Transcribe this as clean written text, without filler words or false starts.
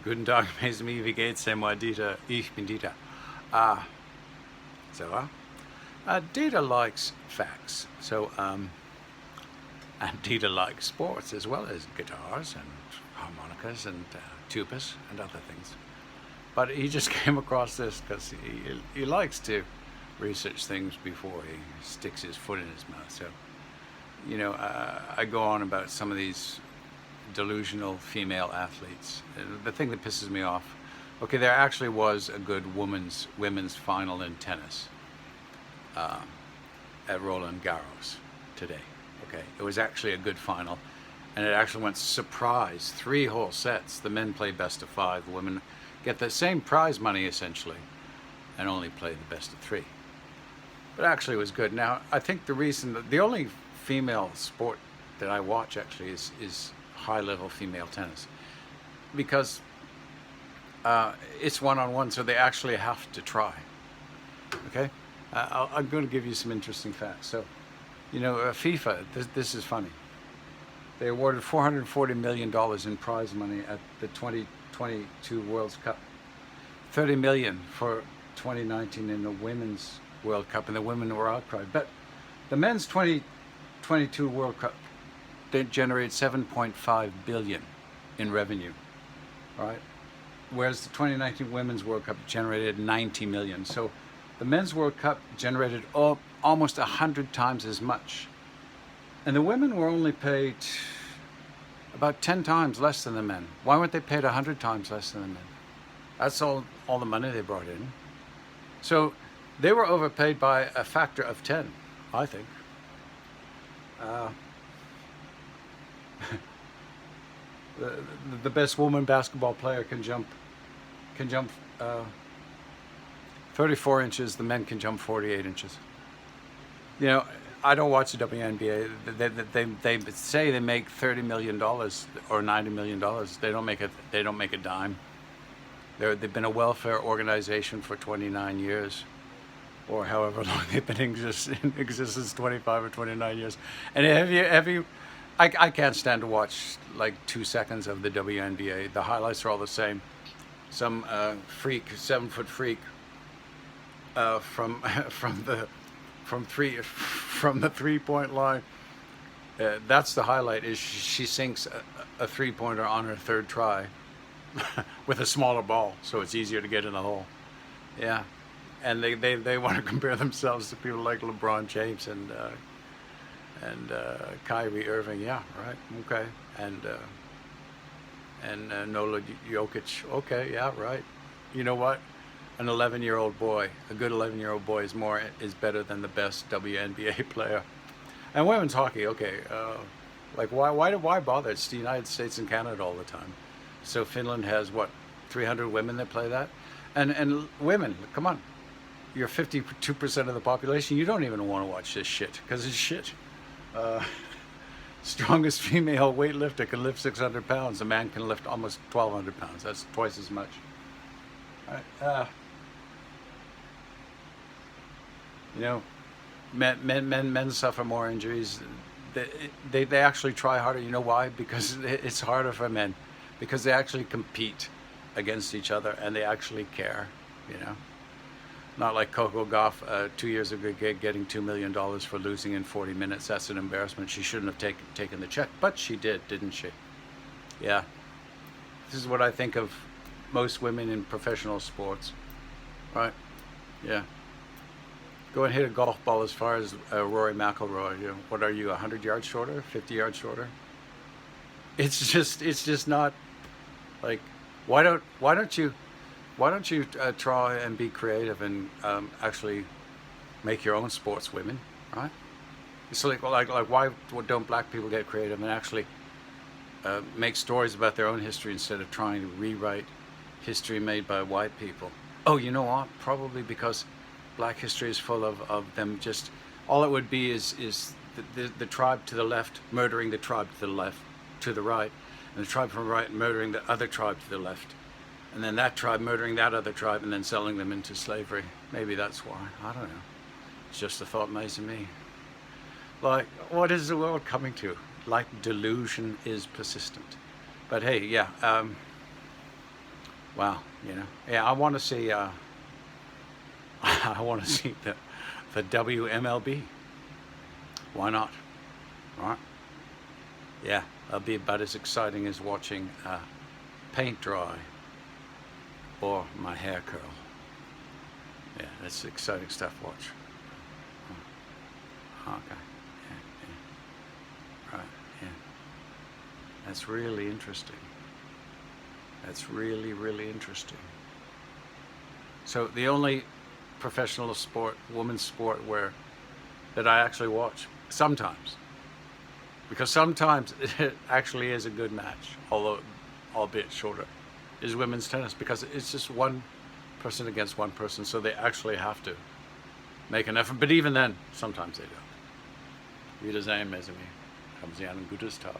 Guten Tag, wie geht's denn, Dieter? Ich bin Dieter. Uh, Dieter likes facts. And Dieter likes sports as well as guitars and harmonicas and tubas and other things. But he just came across this because he likes to research things before he sticks his foot in his mouth. So, I go on about some of these delusional female athletes. The thing that pisses me off, okay, there actually was a good women's final in tennis at Roland Garros today. Okay, it was actually a good final, and it actually went surprise 3 whole sets. The men play best of 5, the women get the same prize money essentially, and only play the best of 3. But actually, it was good. Now, I think the reason that the only female sport that I watch actually is high-level female tennis, because it's one-on-one, so they actually have to try. Okay, I'm going to give you some interesting facts. So, FIFA. This is funny. They awarded $440 million in prize money at the 2022 World Cup. $30 million for 2019 in the Women's World Cup, and the women were outcried. But the men's 2022 World Cup, they generated 7.5 billion in revenue, all right? Whereas the 2019 Women's World Cup generated 90 million. So the Men's World Cup generated almost 100 times as much. And the women were only paid about 10 times less than the men. Why weren't they paid 100 times less than the men? That's all the money they brought in. So they were overpaid by a factor of 10, I think. The best woman basketball player can jump 34 inches. The men can jump 48 inches. I don't watch the WNBA. They say they make $30 million or $90 million. They don't make a dime. They've been a welfare organization for 29 years, or however long they've been in existence, 25 or 29 years. And have you? I can't stand to watch like 2 seconds of the WNBA. The highlights are all the same. Some freak, 7-foot freak, from the 3-point line. That's the highlight. Is she sinks a 3-pointer on her 3rd try with a smaller ball, so it's easier to get in the hole. Yeah, and they want to compare themselves to people like LeBron James and Kyrie Irving. Yeah, right. Okay, and Nola Jokic. Okay, yeah, right. You know what? An 11-year-old boy, a good 11-year-old boy is better than the best WNBA player. And women's hockey. Okay, why bother? It's the United States and Canada all the time. So Finland has 300 women that play that, and women. Come on, you're 52% of the population. You don't even want to watch this shit because it's shit. Strongest female weightlifter can lift 600 pounds. A man can lift almost 1,200 pounds. That's twice as much. All right. Men suffer more injuries. They actually try harder. You know why? Because it's harder for men, because they actually compete against each other and they actually care. Not like Coco Gauff 2 years ago getting $2 million for losing in 40 minutes. That's an embarrassment. She shouldn't have taken the check, but she did, didn't she? Yeah. This is what I think of most women in professional sports. Right? Yeah. Go and hit a golf ball as far as Rory McIlroy. What are you, 100 yards shorter, 50 yards shorter? It's just not like, why don't you try and be creative and actually make your own sports women, right? It's like why don't black people get creative and actually make stories about their own history instead of trying to rewrite history made by white people? Oh, you know what? Probably because black history is full of them just, all it would be is the tribe to the left murdering the tribe to the right, and the tribe from the right murdering the other tribe to the left. And then that tribe murdering that other tribe and then selling them into slavery. Maybe that's why. I don't know. It's just a thought amazing me. Like, what is the world coming to? Like, delusion is persistent. But hey, yeah. Wow, you know, yeah, I want to see. I want to see the WMLB. Why not? Right? Yeah, that'll be about as exciting as watching paint dry or my hair curl. Yeah, that's exciting stuff. Watch. Okay. Yeah, yeah. Right. Yeah. That's really interesting. That's really, really interesting. So the only professional sport, women's sport, where that I actually watch sometimes, because sometimes it actually is a good match, although albeit shorter, is women's tennis because it's just one person against one person, so they actually have to make an effort. But even then, sometimes they don't. Wiedersehen, mes amis. Haben Sie einen gutes Tag.